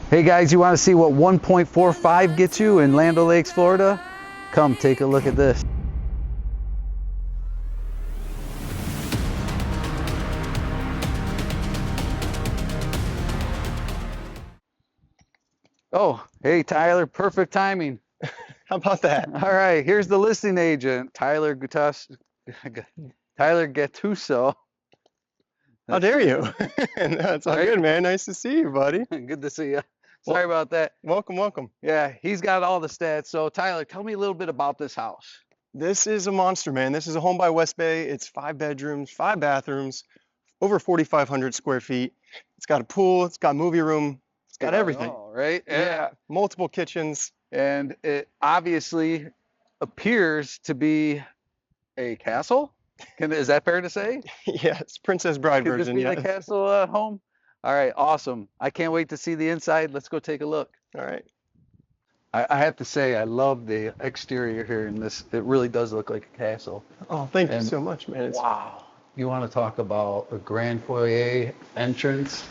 Hey guys, you want to see what 1.45 gets you in Land O'Lakes, Florida? Come take a look at this. Oh, hey Tyler, perfect timing. How about that? All right, here's the listing agent, Tyler Gattuso. How dare you? That's all Right? good, man. Nice to see you, buddy. Good to see you. Sorry about that. Welcome, welcome. Yeah, he's got all the stats. So Tyler, tell me a little bit about this house. This is a monster, man. This is a home by WestBay. It's 5 bedrooms, 5 bathrooms, over 4,500 square feet. It's got a pool, it's got movie room, it's got everything. All right. Yeah, multiple kitchens. And it obviously appears to be a castle. Is that fair to say? Yes, Princess Bride Could this version, be yeah. the castle home? All right, awesome. I can't wait to see the inside. Let's go take a look. All right. I have to say, I love the exterior here in this. It really does look like a castle. Oh, thank you And so much, man. wow. You want to talk about a grand foyer entrance?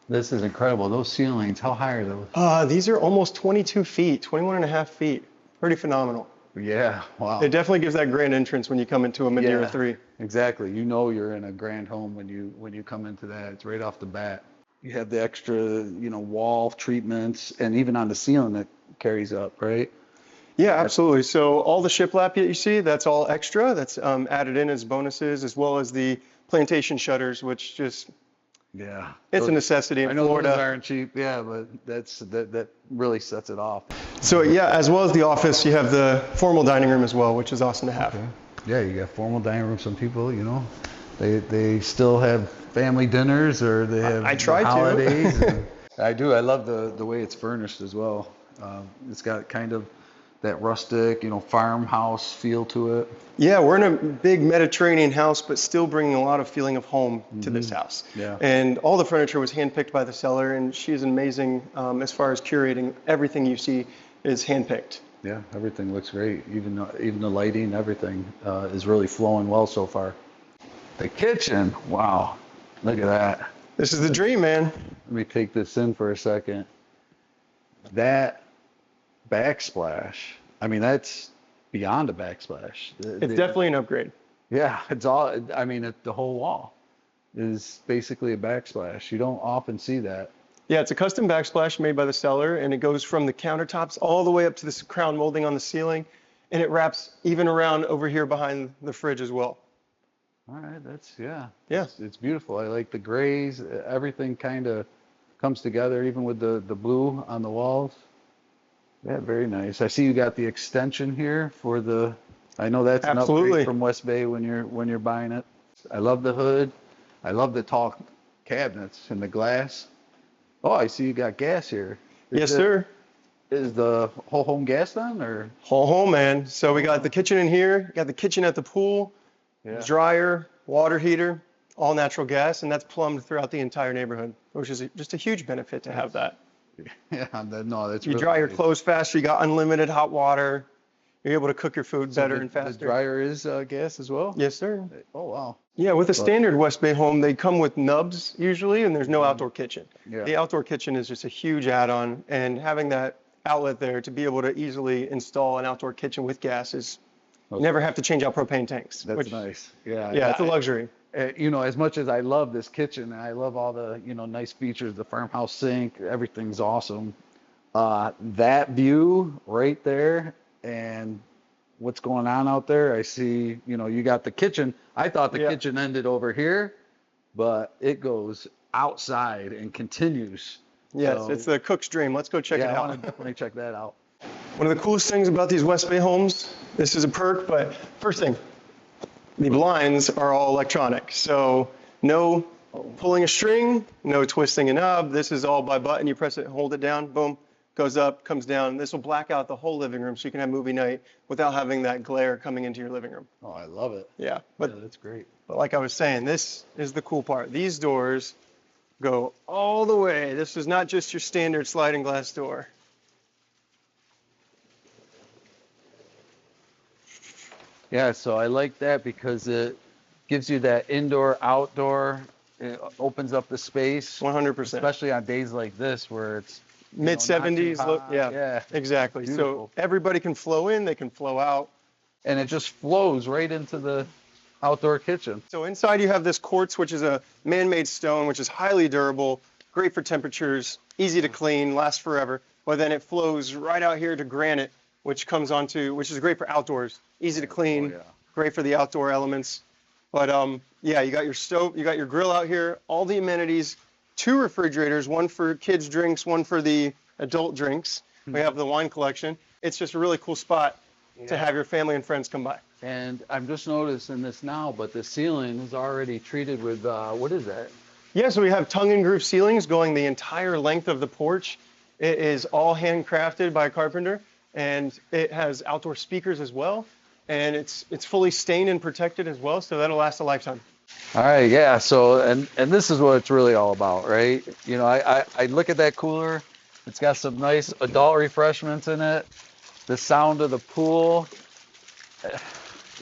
This is incredible. Those ceilings, how high are those? These are almost 22 feet, 21 and a half feet. Pretty phenomenal. Yeah, wow. It definitely gives that grand entrance when you come into a Madeira 3. Exactly. You know you're in a grand home when you come into that. It's right off the bat. You have the extra, wall treatments, and even on the ceiling that carries up, right? Yeah, absolutely. So all the shiplap that you see, that's all extra. That's added in as bonuses, as well as the plantation shutters, which just, Yeah. it's a necessity in I know Florida. those aren't cheap, yeah, but that really sets it off. So yeah, as well as the office, you have the formal dining room as well, which is awesome to have. Okay. Yeah, you got formal dining room. Some people, they still have family dinners, or they have I try to. holidays. I do. I love the way it's furnished as well. It's got kind of that rustic, farmhouse feel to it. Yeah, we're in a big Mediterranean house, but still bringing a lot of feeling of home to this house. Yeah. And all the furniture was handpicked by the seller, and she's amazing as far as curating. Everything you see is handpicked. Yeah, everything looks great. Even the lighting, everything is really flowing well so far. The kitchen, wow, look at that. This is the dream, man. Let me take this in for a second. That backsplash, I mean, that's beyond a backsplash. It's definitely an upgrade. Yeah, it's all, I mean, the whole wall is basically a backsplash. You don't often see that. Yeah, it's a custom backsplash made by the seller, and it goes from the countertops all the way up to this crown molding on the ceiling, and it wraps even around over here behind the fridge as well. All right, yeah. Yeah. It's beautiful. I like the grays. Everything kind of comes together, even with the blue on the walls. Yeah, very nice. I see you got the extension here for the, I know that's an Absolutely. upgrade from WestBay when you're buying it. I love the hood. I love the tall cabinets and the glass. Oh, I see you got gas here. Yes, sir. Is the whole home gas done, or? Whole home, man. So we got the kitchen in here, got the kitchen at the pool, Yeah. dryer, water heater, all natural gas, and that's plumbed throughout the entire neighborhood, which is just a huge benefit to have that. Yeah, no, that's You really dry your nice. clothes faster, you got unlimited hot water, you're able to cook your food better and faster. The dryer is gas as well? Yes, sir. Oh, wow. Yeah, with a standard WestBay home, they come with nubs usually, and there's no outdoor kitchen. Yeah. The outdoor kitchen is just a huge add-on, and having that outlet there to be able to easily install an outdoor kitchen with gas is, you never have to change out propane tanks. That's nice. Yeah. Yeah, it's a luxury. As much as I love this kitchen, and I love all the, nice features, the farmhouse sink, everything's awesome. That view right there and what's going on out there, I see, you got the kitchen. I thought the kitchen ended over here, but it goes outside and continues. Yes, So, it's the cook's dream. Let's go check it I out. want to definitely check that out. One of the coolest things about these WestBay homes, this is a perk, but first thing, the blinds are all electronic. So no pulling a string, no twisting a knob. This is all by button. You press it, hold it down, boom, goes up, comes down. This will black out the whole living room so you can have movie night without having that glare coming into your living room. Oh, I love it. Yeah, Yeah, that's great. but like I was saying, this is the cool part. These doors go all the way. This is not just your standard sliding glass door. Yeah, so I like that because it gives you that indoor, outdoor, it opens up the space, 100%. especially on days like this where it's Mid not too 70s, look, hot. yeah, Yeah, exactly. So beautiful. everybody can flow in, they can flow out. And it just flows right into the outdoor kitchen. So inside you have this quartz, which is a man-made stone, which is highly durable, great for temperatures, easy to clean, lasts forever. But then it flows right out here to granite, which which is great for outdoors, easy to clean, Oh, yeah. great for the outdoor elements. But yeah, you got your stove, you got your grill out here, all the amenities, 2 refrigerators, one for kids' drinks, one for the adult drinks. We have the wine collection. It's just a really cool spot to have your family and friends come by. And I'm just noticing this now, but the ceiling is already treated with, what is that? Yeah, so we have tongue and groove ceilings going the entire length of the porch. It is all handcrafted by a carpenter, and it has outdoor speakers as well. And it's fully stained and protected as well, so that'll last a lifetime. All right, yeah. So, and this is what it's really all about, right? You know, I look at that cooler. It's got some nice adult refreshments in it. The sound of the pool.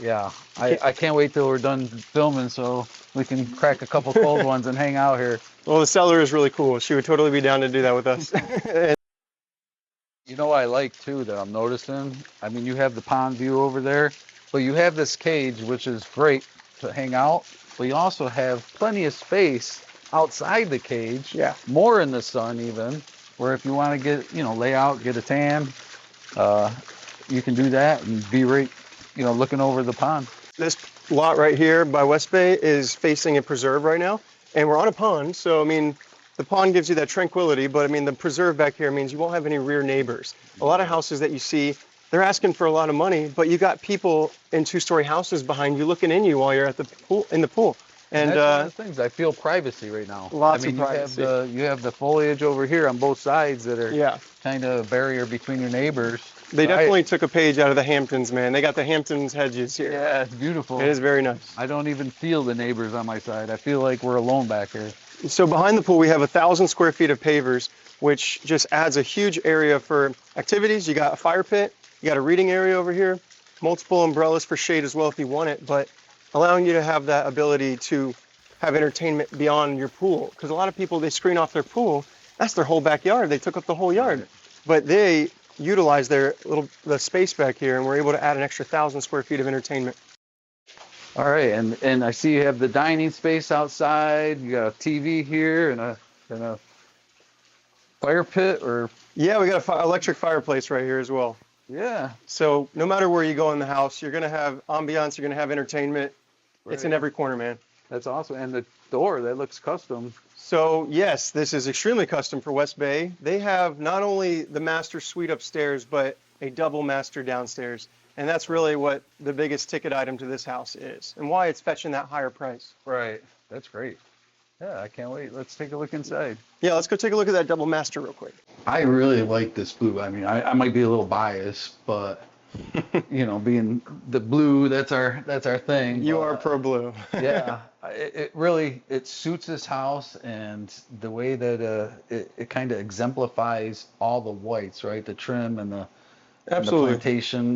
Yeah, I can't wait till we're done filming so we can crack a couple cold ones and hang out here. Well, the seller is really cool. She would totally be down to do that with us. You know what I like too that I'm noticing? I mean, you have the pond view over there, but you have this cage, which is great to hang out, but you also have plenty of space outside the cage, Yeah. more in the sun even, where if you want to get, lay out, get a tan, you can do that and be right, looking over the pond. This lot right here by West Bay is facing a preserve right now, and we're on a pond, so I mean, the pond gives you that tranquility, but I mean, the preserve back here means you won't have any rear neighbors. A lot of houses that you see, they're asking for a lot of money, but you got people in 2-story houses behind you looking in you while you're at the pool, in the pool. And that's one of the things. I feel privacy right now. Lots I mean, of privacy. You have the foliage over here on both sides that are Yeah. kind of a barrier between your neighbors. They definitely took a page out of the Hamptons, man. They got the Hamptons hedges here. Yeah, it's beautiful. It is very nice. I don't even feel the neighbors on my side. I feel like we're alone back here. So behind the pool, we have 1,000 square feet of pavers, which just adds a huge area for activities. You got a fire pit, you got a reading area over here, multiple umbrellas for shade as well if you want it, but allowing you to have that ability to have entertainment beyond your pool. Because a lot of people, they screen off their pool. That's their whole backyard. They took up the whole yard. But they utilize the space back here, and we're able to add an extra 1,000 square feet of entertainment. All right, and I see you have the dining space outside. You got a TV here and a fire pit, or Yeah, we got an electric fireplace right here as well. yeah. So no matter where you go in the house, you're gonna have ambiance, you're gonna have entertainment. It's in Right. every corner, man. That's awesome. And the door, that looks custom. So yes, this is extremely custom for West Bay. They have not only the master suite upstairs, but a double master downstairs. And that's really what the biggest ticket item to this house is, and why it's fetching that higher price. Right. That's great. Yeah, I can't wait. Let's take a look inside. Yeah, let's go take a look at that double master real quick. I really like this blue. I mean, I might be a little biased, but being the blue, that's our thing. You but, are pro blue. Yeah, it really suits this house, and the way that it kind of exemplifies all the whites, right? The trim and the Absolutely. plantation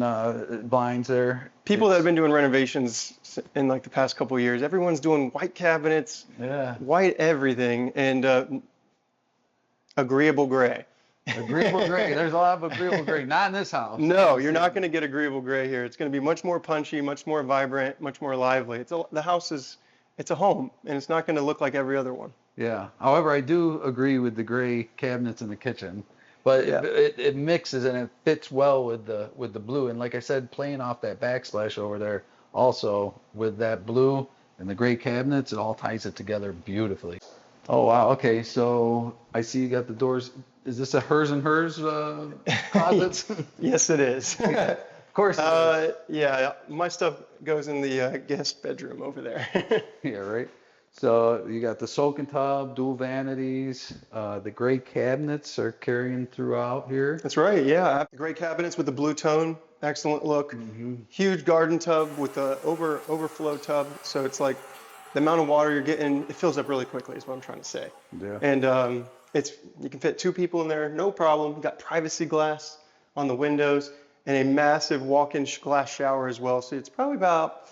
blinds there. People that have been doing renovations in like the past couple of years, everyone's doing white cabinets, Yeah, white everything, and agreeable gray. agreeable gray. There's a lot of agreeable gray. Not in this house. No, you're not going to get agreeable gray here. It's going to be much more punchy, much more vibrant, much more lively. The house it's a home, and it's not going to look like every other one. Yeah. However, I do agree with the gray cabinets in the kitchen, but Yeah. it mixes and it fits well with the blue. And like I said, playing off that backsplash over there, also with that blue and the gray cabinets, it all ties it together beautifully. Oh wow. Okay, so I see you got the doors. Is this a hers and hers closet? Yes, it is. Of course. It is. Yeah, my stuff goes in the guest bedroom over there. Yeah, right. So you got the soaking tub, dual vanities, the gray cabinets are carrying throughout here. That's right, yeah. Great cabinets with the blue tone, excellent look. Huge garden tub with the overflow tub, so it's like the amount of water you're getting, it fills up really quickly is what I'm trying to say. Yeah. And you can fit 2 people in there, no problem. You got privacy glass on the windows and a massive walk-in glass shower as well. So it's probably about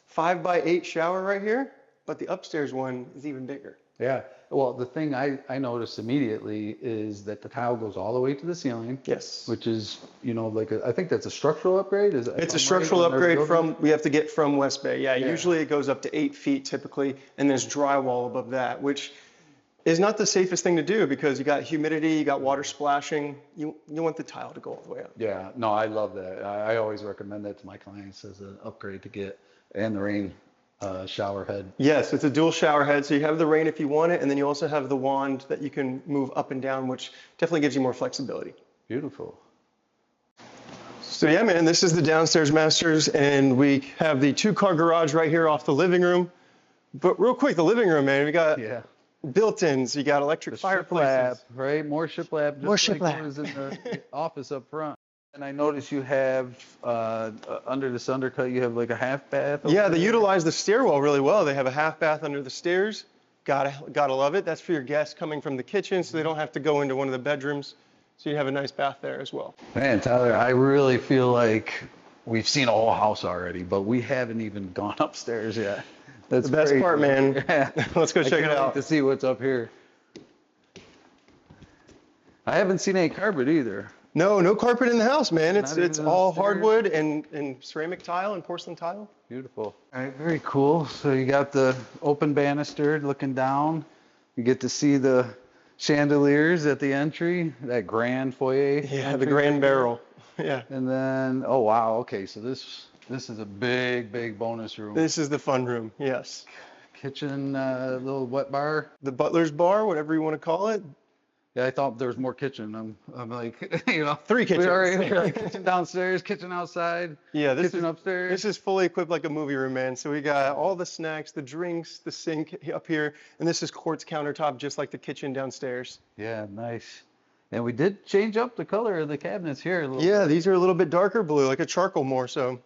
5 by 8 shower right here, but the upstairs one is even bigger. Yeah. Well, the thing I noticed immediately is that the tile goes all the way to the ceiling, Yes. which is, like I think that's a structural upgrade. Is It's a if I'm right, structural when they're upgrade building? we have to get from West Bay. Yeah, Yeah. usually it goes up to 8 feet typically, and there's drywall above that, which is not the safest thing to do because you got humidity, you got water splashing. You want the tile to go all the way up. Yeah. No, I love that. I always recommend that to my clients as an upgrade to get, and the rain shower head. Yes, it's a dual shower head, so you have the rain if you want it, and then you also have the wand that you can move up and down, which definitely gives you more flexibility. Beautiful. So yeah, man, this is the downstairs masters, and we have the 2-car garage right here off the living room. But real quick, the living room, man, we got Yeah. built-ins, you got electric The fireplaces. shiplap, right? More shiplap, More just like shiplap. it was in the office up front. And I noticed you have under this undercut, you have like a half bath. Yeah, over they there. utilize the stairwell really well. They have a half bath under the stairs. Gotta love it. That's for your guests coming from the kitchen, so they don't have to go into one of the bedrooms. So you have a nice bath there as well. Man, Tyler, I really feel like we've seen a whole house already, but we haven't even gone upstairs yet. That's The best crazy. part, man. Yeah. Let's go I check can't it wait out. to see what's up here. I haven't seen any carpet either. No carpet in the house, man. It's Not even all upstairs? hardwood and ceramic tile and porcelain tile. Beautiful. All right, very cool. So you got the open banister looking down. You get to see the chandeliers at the entry, that grand foyer. Yeah, the entry grand right barrel. Yeah. there. And then, oh wow, okay, so this is a big bonus room. This is the fun room. Yes. Kitchen, little wet bar. The butler's bar, whatever you want to call it. Yeah, I thought there was more kitchen. I'm like, 3 kitchens. We already got kitchen downstairs, kitchen outside, Yeah, kitchen upstairs. This is fully equipped like a movie room, man. So we got all the snacks, the drinks, the sink up here, and this is quartz countertop, just like the kitchen downstairs. Yeah, nice. And we did change up the color of the cabinets here a little. Yeah, these are a little bit darker blue, like a charcoal more so.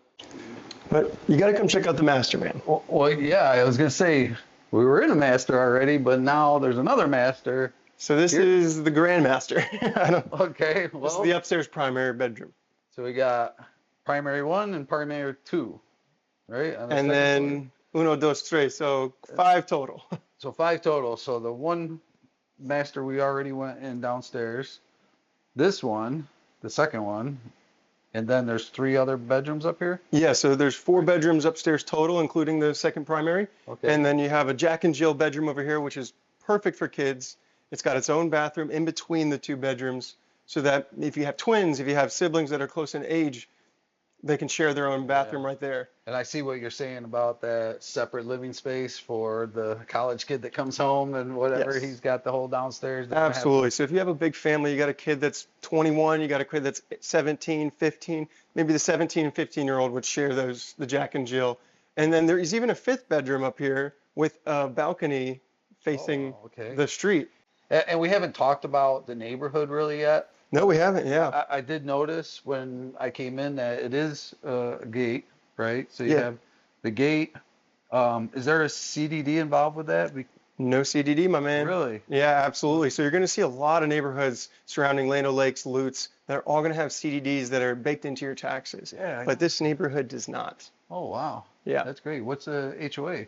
But you got to come check out the master, man. Well, yeah, I was gonna say we were in a master already, but now there's another master. So this Here. is the grand master. Okay, This is well, the upstairs primary bedroom. so we got primary 1 and primary 2, right? On the And second then uno, dos, tres, so 5 total. floor. So 5 total. So the one master we already went in downstairs, this one, the second one, and then there's 3 other bedrooms up here. Yeah, so there's 4 bedrooms upstairs total, including the second primary. Okay. And then you have a Jack and Jill bedroom over here, which is perfect for kids. It's got its own bathroom in between the 2 bedrooms, so that if you have twins, if you have siblings that are close in age, they can share their own bathroom right there. And I see what you're saying about that separate living space for the college kid that comes home and whatever. Yes. He's got the whole downstairs. They're gonna have- Absolutely. So if you have a big family, you got a kid that's 21, you got a kid that's 17, 15, maybe the 17 and 15-year-old would share the Jack and Jill. And then there's even a 5th bedroom up here with a balcony facing okay. the street. And we haven't talked about the neighborhood really yet. No, we haven't. Yeah. I did notice when I came in that it is a gate, right? So you Yeah. have the gate. Is there a CDD involved with that? No CDD, my man. Really? Yeah, absolutely. So you're going to see a lot of neighborhoods surrounding Land O'Lakes, Lutz, that are all going to have CDDs that are baked into your taxes. Yeah. But this neighborhood does not. Oh, wow. Yeah. That's great. What's the HOA?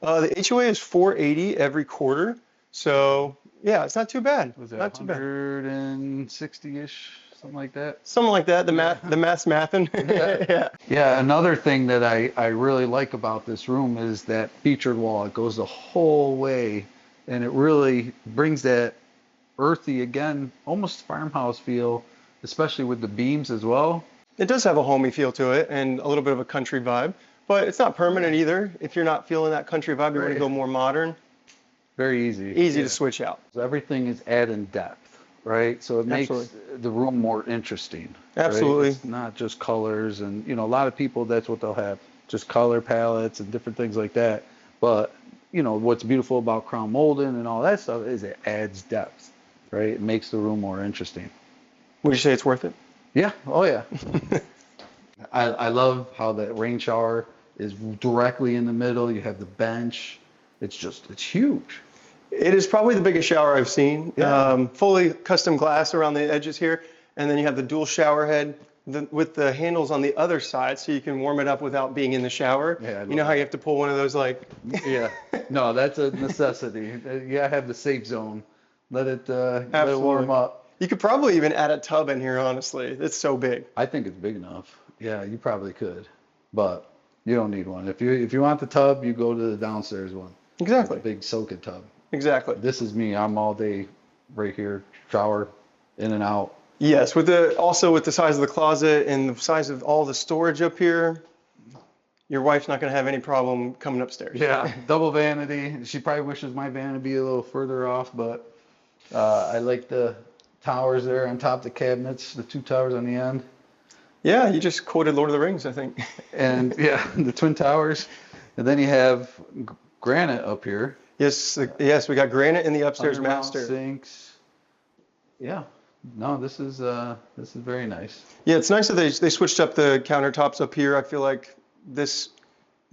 The HOA is $480 every quarter. So yeah, it's not too bad. Was it Not too bad. 160-ish, something like that? Something like that. The math's mathin'. Yeah. Yeah, another thing that I really like about this room is that featured wall. It goes the whole way, and it really brings that earthy, again, almost farmhouse feel, especially with the beams as well. It does have a homey feel to it and a little bit of a country vibe, but it's not permanent either. If you're not feeling that country vibe, you want to Right. go more modern, Very easy. easy Yeah. to switch out. So everything is adding depth, right? So it makes Absolutely. the room more interesting. right? Absolutely. It's not just colors, and a lot of people, that's what they'll have, just color palettes and different things like that. But what's beautiful about crown molding and all that stuff is it adds depth, right? It makes the room more interesting. Would you say it's worth it? Yeah. Oh yeah. I love how the rain shower is directly in the middle. You have the bench. It's huge. It is probably the biggest shower I've seen. Yeah. Fully custom glass around the edges here. And then you have the dual shower head. with the handles on the other side so you can warm it up without being in the shower. Yeah, I You know love how you have to pull one of those like, Yeah, no, that's a necessity. You gotta have the safe zone. Let it Absolutely. warm up. You could probably even add a tub in here, honestly. It's so big. I think it's big enough. Yeah, you probably could, but you don't need one. If you want the tub, you go to the downstairs one. Exactly. The big soaking tub. Exactly. This is me. I'm all day right here, shower, in and out. Yes, also with the size of the closet and the size of all the storage up here, your wife's not going to have any problem coming upstairs. Yeah, double vanity. She probably wishes my vanity be a little further off, but I like the towers there on top of the cabinets, the two towers on the end. Yeah, you just quoted Lord of the Rings, I think. And yeah, the twin towers. And then you have granite up here. Yes, we got granite in the upstairs Undermount master. sinks. Yeah. No, this is very nice. Yeah, it's nice that they switched up the countertops up here. I feel like this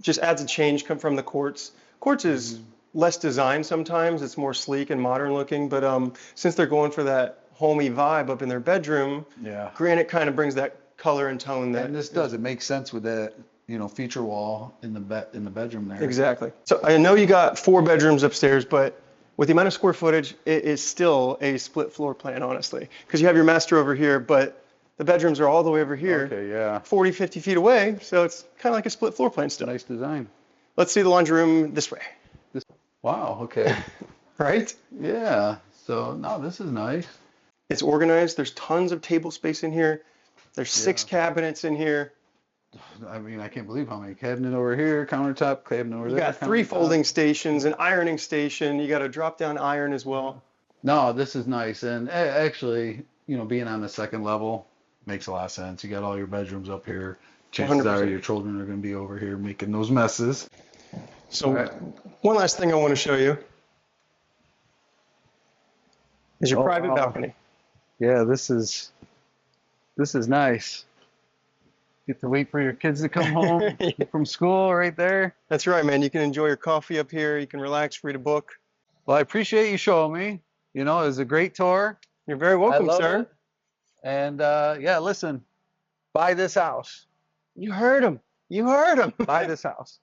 just adds a change come from the quartz. Quartz is less designed sometimes. It's more sleek and modern looking, but since they're going for that homey vibe up in their bedroom, Yeah. granite kind of brings that color and tone that And this does. It makes sense with that, feature wall in the bedroom there. Exactly. So I know you got 4 bedrooms upstairs, but with the amount of square footage, it is still a split floor plan, honestly, because you have your master over here, but the bedrooms are all the way over here. Okay, yeah. 40, 50 feet away, so it's kind of like a split floor plan still. Nice design. Let's see the laundry room this way. Wow, okay. Right? Yeah. So, no, this is nice. It's organized. There's tons of table space in here. There's 6 cabinets in here. I mean, I can't believe how many cabinet over here, countertop, cabinet over You there. got 3 countertop. folding stations, an ironing station. You got a drop-down iron as well. No, this is nice. And actually, being on the second level makes a lot of sense. You got all your bedrooms up here. Chances 100%. are your children are going to be over here making those messes. So All right. one last thing I want to show you is your Oh, private wow. balcony. Yeah, this is nice. Get to wait for your kids to come home from school right there. That's right, man. You can enjoy your coffee up here. You can relax, read a book. Well, I appreciate you showing me. It was a great tour. You're very welcome, I love sir. it. And yeah, listen, buy this house. You heard him. You heard him. Buy this house.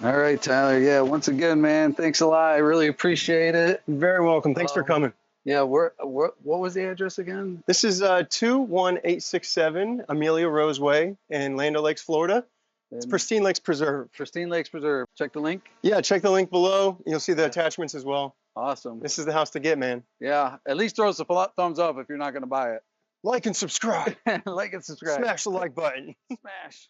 All right, Tyler. Yeah, once again, man, thanks a lot. I really appreciate it. You're very welcome. Thanks for coming. Yeah, what was the address again? This is 21867 Amelia Rose Way in Land O'Lakes, Florida. It's Pristine Lakes Preserve. Pristine Lakes Preserve. Check the link. Yeah, check the link below. You'll see the attachments as well. Awesome. This is the house to get, man. Yeah, at least throw us a thumbs up if you're not going to buy it. Like and subscribe. Like and subscribe. Smash the like button. Smash.